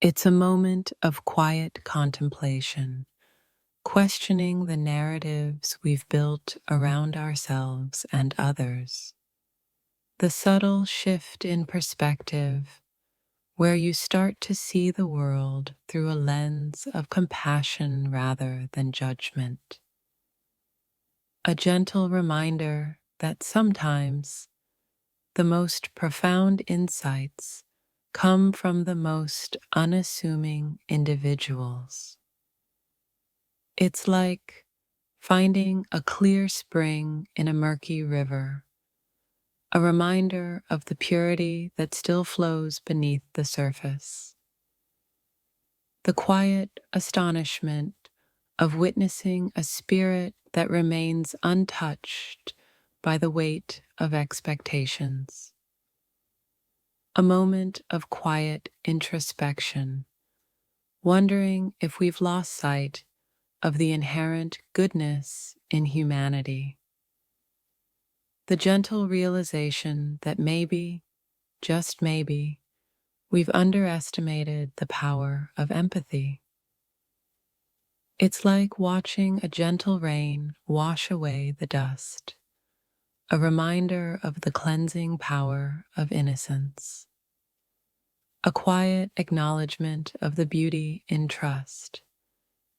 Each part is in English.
It's a moment of quiet contemplation, questioning the narratives we've built around ourselves and others. The subtle shift in perspective, where you start to see the world through a lens of compassion rather than judgment. A gentle reminder that sometimes the most profound insights come from the most unassuming individuals. It's like finding a clear spring in a murky river, a reminder of the purity that still flows beneath the surface. The quiet astonishment of witnessing a spirit that remains untouched by the weight of expectations. A moment of quiet introspection, wondering if we've lost sight of the inherent goodness in humanity. The gentle realization that maybe, just maybe, we've underestimated the power of empathy. It's like watching a gentle rain wash away the dust, a reminder of the cleansing power of innocence. A quiet acknowledgement of the beauty in trust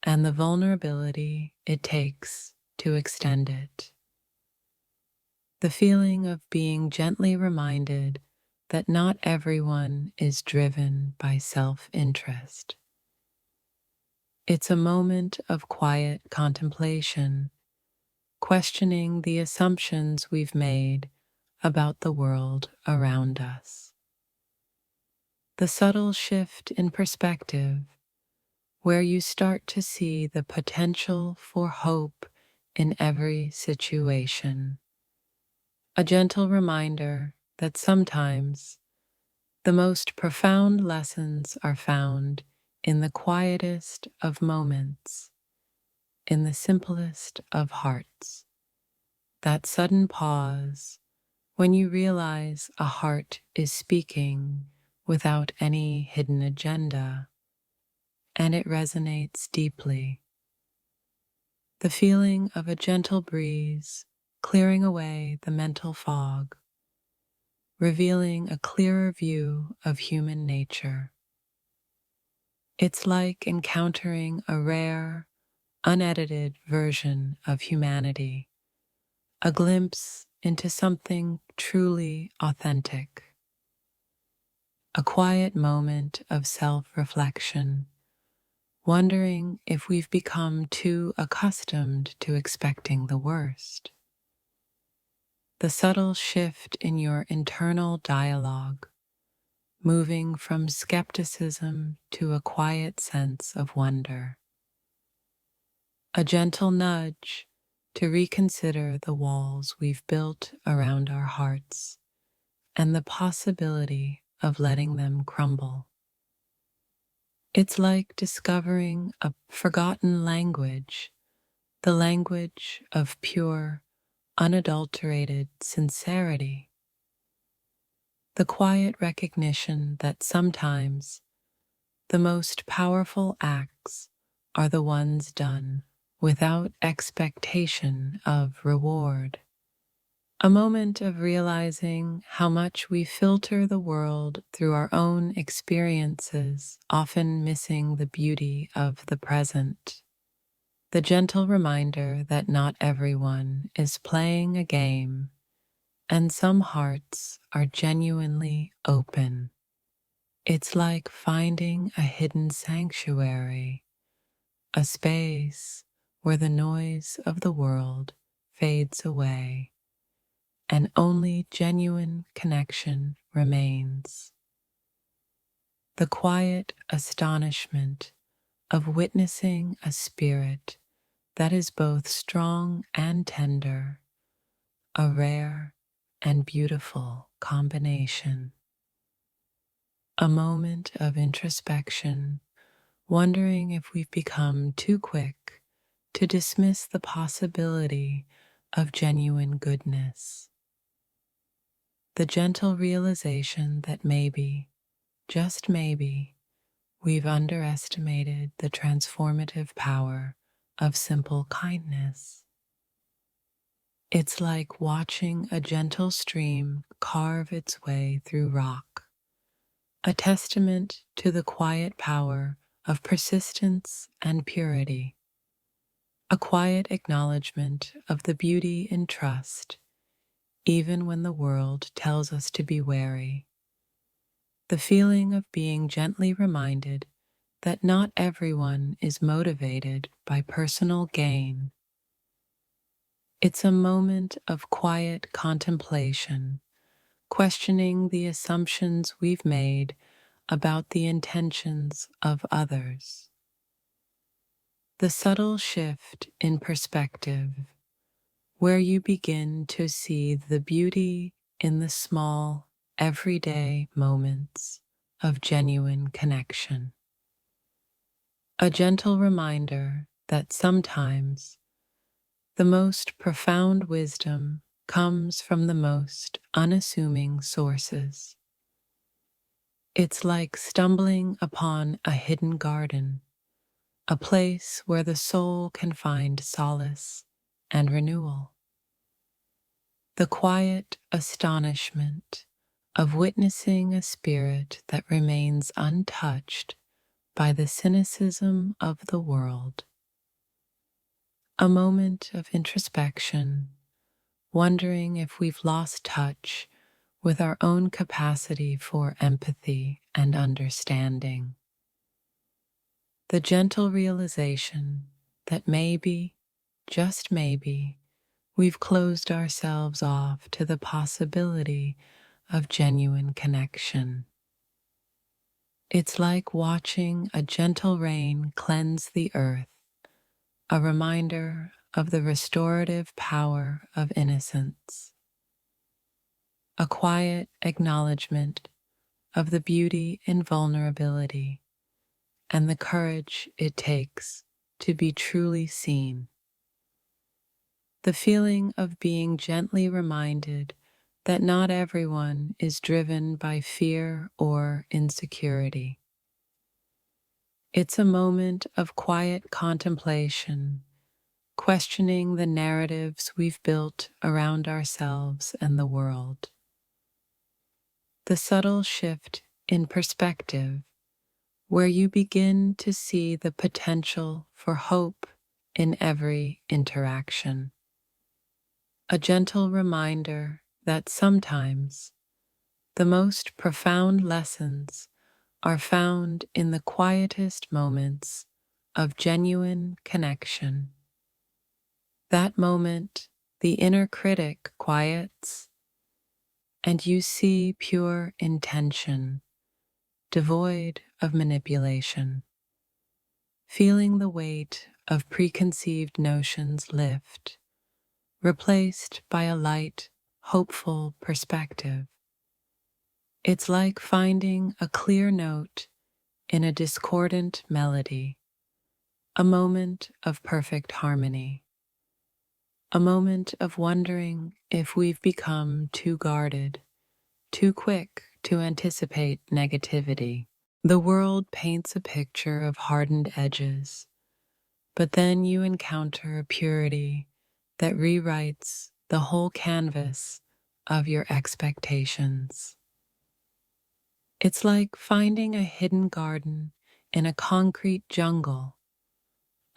and the vulnerability it takes to extend it. The feeling of being gently reminded that not everyone is driven by self-interest. It's a moment of quiet contemplation, questioning the assumptions we've made about the world around us. The subtle shift in perspective, where you start to see the potential for hope in every situation. A gentle reminder that sometimes the most profound lessons are found in the quietest of moments, in the simplest of hearts. That sudden pause when you realize a heart is speaking without any hidden agenda, and it resonates deeply. The feeling of a gentle breeze clearing away the mental fog, revealing a clearer view of human nature. It's like encountering a rare, unedited version of humanity, a glimpse into something truly authentic. A quiet moment of self-reflection, wondering if we've become too accustomed to expecting the worst. The subtle shift in your internal dialogue, moving from skepticism to a quiet sense of wonder. A gentle nudge to reconsider the walls we've built around our hearts and the possibility of letting them crumble. It's like discovering a forgotten language, the language of pure, unadulterated sincerity. The quiet recognition that sometimes the most powerful acts are the ones done without expectation of reward. A moment of realizing how much we filter the world through our own experiences, often missing the beauty of the present. The gentle reminder that not everyone is playing a game, and some hearts are genuinely open. It's like finding a hidden sanctuary, a space where the noise of the world fades away and only genuine connection remains. The quiet astonishment of witnessing a spirit that is both strong and tender, a rare and beautiful combination. A moment of introspection, wondering if we've become too quick to dismiss the possibility of genuine goodness. The gentle realization that maybe, just maybe, we've underestimated the transformative power of simple kindness. It's like watching a gentle stream carve its way through rock, a testament to the quiet power of persistence and purity, a quiet acknowledgement of the beauty in trust, even when the world tells us to be wary. The feeling of being gently reminded that not everyone is motivated by personal gain. It's a moment of quiet contemplation, questioning the assumptions we've made about the intentions of others. The subtle shift in perspective, where you begin to see the beauty in the small, everyday moments of genuine connection. A gentle reminder that sometimes the most profound wisdom comes from the most unassuming sources. It's like stumbling upon a hidden garden, a place where the soul can find solace and renewal. The quiet astonishment of witnessing a spirit that remains untouched by the cynicism of the world. A moment of introspection, wondering if we've lost touch with our own capacity for empathy and understanding. The gentle realization that maybe, just maybe, we've closed ourselves off to the possibility of genuine connection. It's like watching a gentle rain cleanse the earth, a reminder of the restorative power of innocence. A quiet acknowledgement of the beauty in vulnerability and the courage it takes to be truly seen. The feeling of being gently reminded that not everyone is driven by fear or insecurity. It's a moment of quiet contemplation, questioning the narratives we've built around ourselves and the world. The subtle shift in perspective, where you begin to see the potential for hope in every interaction. A gentle reminder that sometimes the most profound lessons are found in the quietest moments of genuine connection. That moment, the inner critic quiets, and you see pure intention, devoid of manipulation. Feeling the weight of preconceived notions lift, replaced by a light, hopeful perspective. It's like finding a clear note in a discordant melody, a moment of perfect harmony, a moment of wondering if we've become too guarded, too quick to anticipate negativity. The world paints a picture of hardened edges, but then you encounter a purity that rewrites the whole canvas of your expectations. It's like finding a hidden garden in a concrete jungle,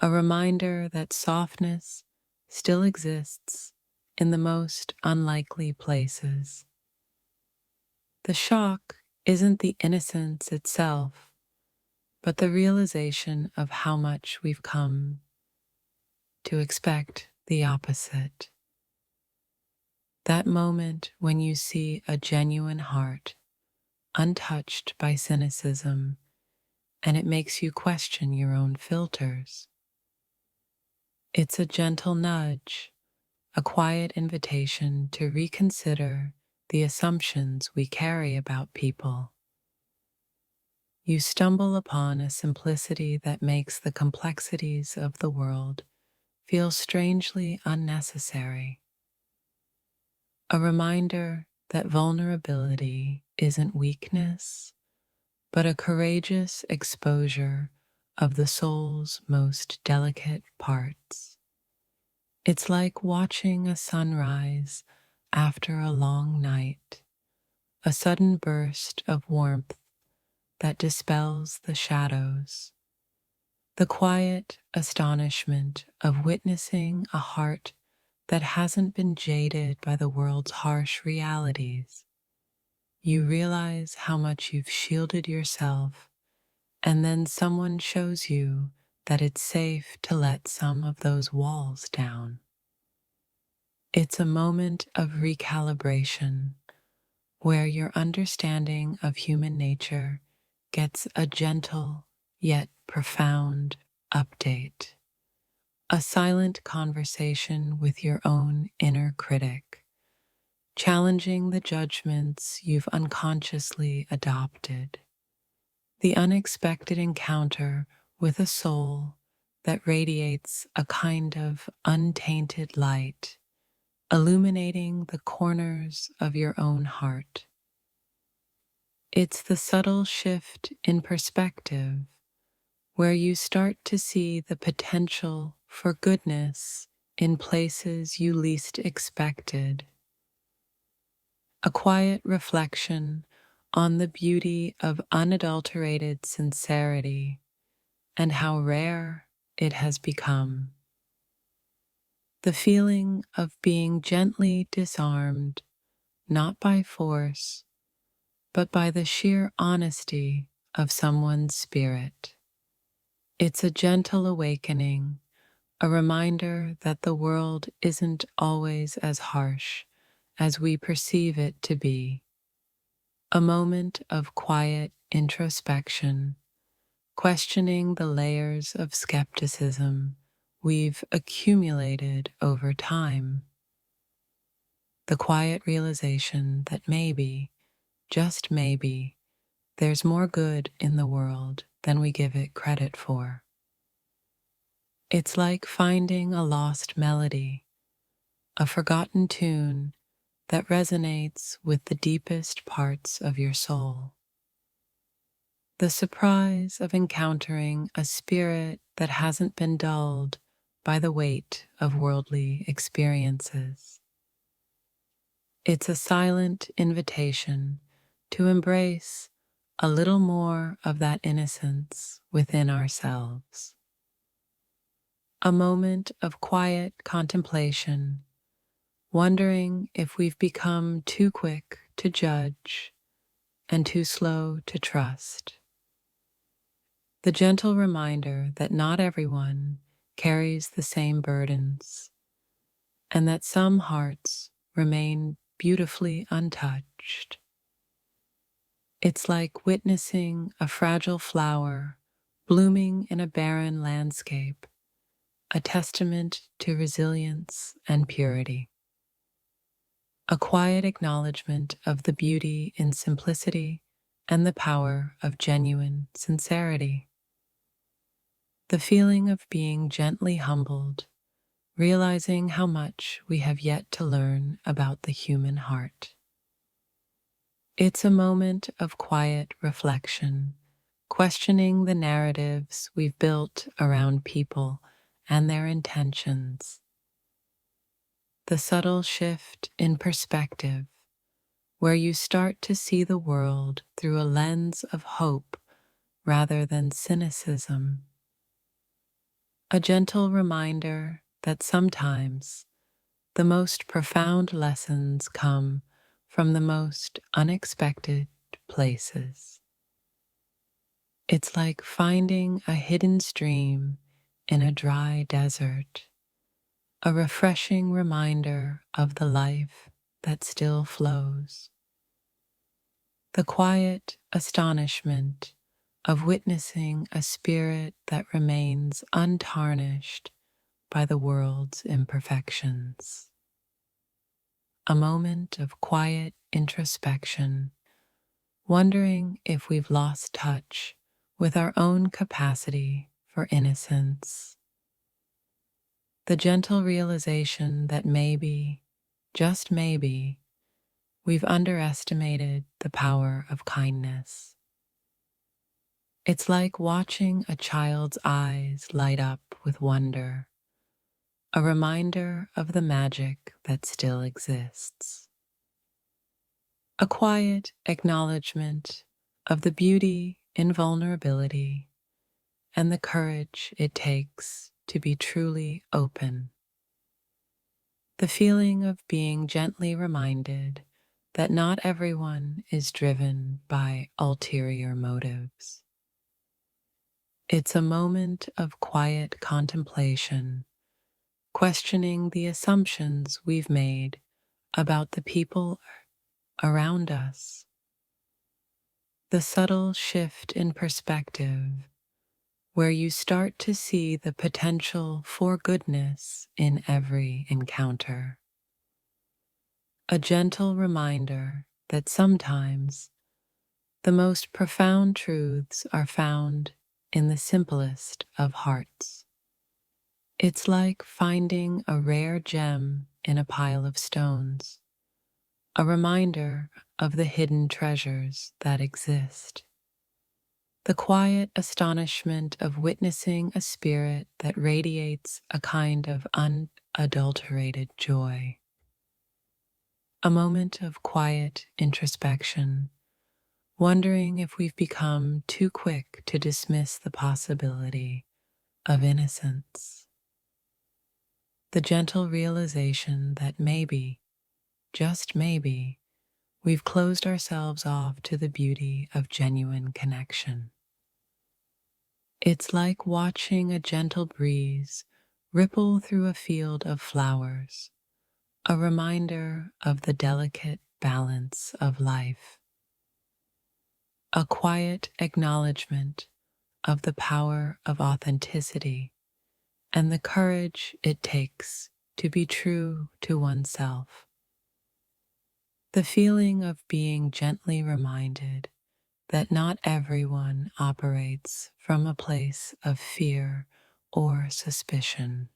a reminder that softness still exists in the most unlikely places. The shock isn't the innocence itself, but the realization of how much we've come to expect the opposite. That moment when you see a genuine heart, untouched by cynicism, and it makes you question your own filters. It's a gentle nudge, a quiet invitation to reconsider the assumptions we carry about people. You stumble upon a simplicity that makes the complexities of the world feel strangely unnecessary. A reminder that vulnerability isn't weakness, but a courageous exposure of the soul's most delicate parts. It's like watching a sunrise after a long night, a sudden burst of warmth that dispels the shadows, the quiet astonishment of witnessing a heart that hasn't been jaded by the world's harsh realities. You realize how much you've shielded yourself, and then someone shows you that it's safe to let some of those walls down. It's a moment of recalibration where your understanding of human nature gets a gentle yet profound update. A silent conversation with your own inner critic, challenging the judgments you've unconsciously adopted. The unexpected encounter with a soul that radiates a kind of untainted light, illuminating the corners of your own heart. It's the subtle shift in perspective where you start to see the potential for goodness in places you least expected. A quiet reflection on the beauty of unadulterated sincerity and how rare it has become. The feeling of being gently disarmed, not by force, but by the sheer honesty of someone's spirit. It's a gentle awakening, a reminder that the world isn't always as harsh as we perceive it to be. A moment of quiet introspection, questioning the layers of skepticism we've accumulated over time. The quiet realization that maybe, just maybe, there's more good in the world than we give it credit for. It's like finding a lost melody, a forgotten tune that resonates with the deepest parts of your soul. The surprise of encountering a spirit that hasn't been dulled by the weight of worldly experiences. It's a silent invitation to embrace a little more of that innocence within ourselves. A moment of quiet contemplation, wondering if we've become too quick to judge and too slow to trust. The gentle reminder that not everyone carries the same burdens, and that some hearts remain beautifully untouched. It's like witnessing a fragile flower blooming in a barren landscape, a testament to resilience and purity. A quiet acknowledgement of the beauty in simplicity and the power of genuine sincerity. The feeling of being gently humbled, realizing how much we have yet to learn about the human heart. It's a moment of quiet reflection, questioning the narratives we've built around people and their intentions. The subtle shift in perspective, where you start to see the world through a lens of hope rather than cynicism. A gentle reminder that sometimes the most profound lessons come from the most unexpected places. It's like finding a hidden stream in a dry desert, a refreshing reminder of the life that still flows. The quiet astonishment of witnessing a spirit that remains untarnished by the world's imperfections. A moment of quiet introspection, wondering if we've lost touch with our own capacity for innocence. The gentle realization that maybe, just maybe, we've underestimated the power of kindness. It's like watching a child's eyes light up with wonder, a reminder of the magic that still exists. A quiet acknowledgement of the beauty in vulnerability and the courage it takes to be truly open. The feeling of being gently reminded that not everyone is driven by ulterior motives. It's a moment of quiet contemplation, questioning the assumptions we've made about the people around us. The subtle shift in perspective, where you start to see the potential for goodness in every encounter. A gentle reminder that sometimes the most profound truths are found in the simplest of hearts. It's like finding a rare gem in a pile of stones, a reminder of the hidden treasures that exist. The quiet astonishment of witnessing a spirit that radiates a kind of unadulterated joy. A moment of quiet introspection, wondering if we've become too quick to dismiss the possibility of innocence. The gentle realization that maybe, just maybe, we've closed ourselves off to the beauty of genuine connection. It's like watching a gentle breeze ripple through a field of flowers, a reminder of the delicate balance of life. A quiet acknowledgement of the power of authenticity and the courage it takes to be true to oneself. The feeling of being gently reminded that not everyone operates from a place of fear or suspicion.